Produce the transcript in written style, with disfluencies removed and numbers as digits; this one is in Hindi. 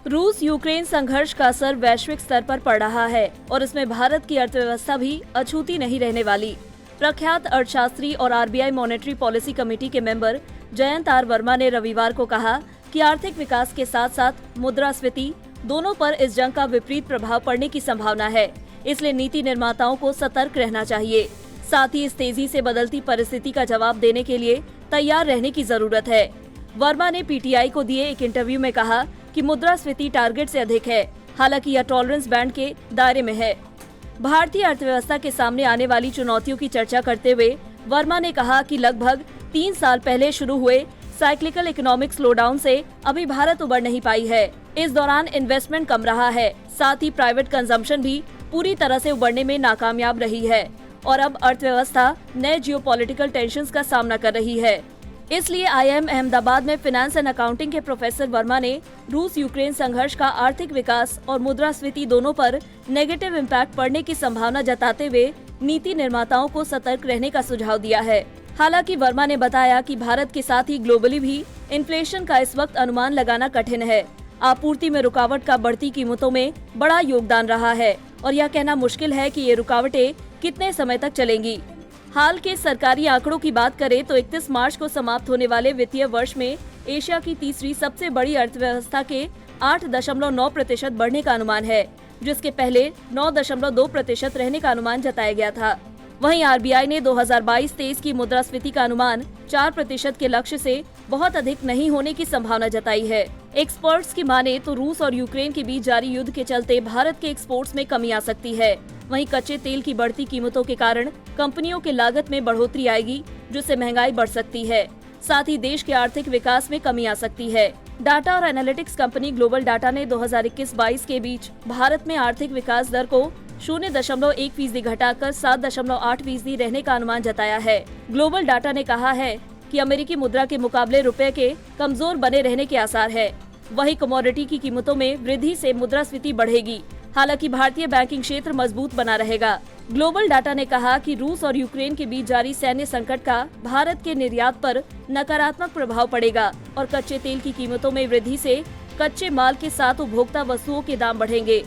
रूस यूक्रेन संघर्ष का असर वैश्विक स्तर पर पड़ रहा है और इसमें भारत की अर्थव्यवस्था भी अछूती नहीं रहने वाली। प्रख्यात अर्थशास्त्री और आरबीआई मॉनेटरी पॉलिसी कमेटी के मेंबर जयंत आर वर्मा ने रविवार को कहा कि आर्थिक विकास के साथ साथ मुद्रास्फीति दोनों पर इस जंग का विपरीत प्रभाव पड़ने की संभावना है, इसलिए नीति निर्माताओं को सतर्क रहना चाहिए। साथ ही इस तेजी से बदलती परिस्थिति का जवाब देने के लिए तैयार रहने की जरूरत है। वर्मा ने पीटीआई को दिए एक इंटरव्यू में कहा कि मुद्रास्फीति टारगेट से अधिक है, हालांकि यह टॉलरेंस बैंड के दायरे में है। भारतीय अर्थव्यवस्था के सामने आने वाली चुनौतियों की चर्चा करते हुए वर्मा ने कहा कि लगभग 3 साल पहले शुरू हुए साइक्लिकल इकोनॉमिक स्लोडाउन से अभी भारत उबर नहीं पाई है। इस दौरान इन्वेस्टमेंट कम रहा है, साथ ही प्राइवेट कंजम्पशन भी पूरी तरह से उबरने में नाकामयाब रही है और अब अर्थव्यवस्था नए जियोपॉलिटिकल टेंशंस का सामना कर रही है। इसलिए आईआईएम अहमदाबाद में फाइनेंस एंड अकाउंटिंग के प्रोफेसर वर्मा ने रूस यूक्रेन संघर्ष का आर्थिक विकास और मुद्रास्फीति दोनों पर नेगेटिव इम्पैक्ट पड़ने की संभावना जताते हुए नीति निर्माताओं को सतर्क रहने का सुझाव दिया है। हालांकि वर्मा ने बताया कि भारत के साथ ही ग्लोबली भी इन्फ्लेशन का इस वक्त अनुमान लगाना कठिन है। आपूर्ति में रुकावट का बढ़ती कीमतों में बड़ा योगदान रहा है और यह कहना मुश्किल है कि ये रुकावटें कितने समय तक चलेंगी। हाल के सरकारी आंकड़ों की बात करें तो 31 मार्च को समाप्त होने वाले वित्तीय वर्ष में एशिया की तीसरी सबसे बड़ी अर्थव्यवस्था के 8.9% बढ़ने का अनुमान है, जिसके पहले 9.2% रहने का अनुमान जताया गया था। वहीं आरबीआई ने 2022-23 की मुद्रास्फीति का अनुमान 4% के लक्ष्य से बहुत अधिक नहीं होने की संभावना जताई है। एक्सपर्ट्स की माने तो रूस और यूक्रेन के बीच जारी युद्ध के चलते भारत के एक्सपोर्ट्स में कमी आ सकती है। वहीं कच्चे तेल की बढ़ती कीमतों के कारण कंपनियों के लागत में बढ़ोतरी आएगी, जिससे महंगाई बढ़ सकती है। साथ ही देश के आर्थिक विकास में कमी आ सकती है। डाटा और एनालिटिक्स कंपनी ग्लोबल डाटा ने 2021-22 के बीच भारत में आर्थिक विकास दर को 0.1% घटाकर 7.8% रहने का अनुमान जताया है। ग्लोबल डाटा ने कहा है कि अमेरिकी मुद्रा के मुकाबले रुपए के कमजोर बने रहने के आसार है। वहीं कमोडिटी की कीमतों में वृद्धि से मुद्रास्फीति बढ़ेगी, हालांकि भारतीय बैंकिंग क्षेत्र मजबूत बना रहेगा। ग्लोबल डाटा ने कहा कि रूस और यूक्रेन के बीच जारी सैन्य संकट का भारत के निर्यात पर नकारात्मक प्रभाव पड़ेगा और कच्चे तेल की कीमतों में वृद्धि से कच्चे माल के साथ उपभोक्ता वस्तुओं के दाम बढ़ेंगे।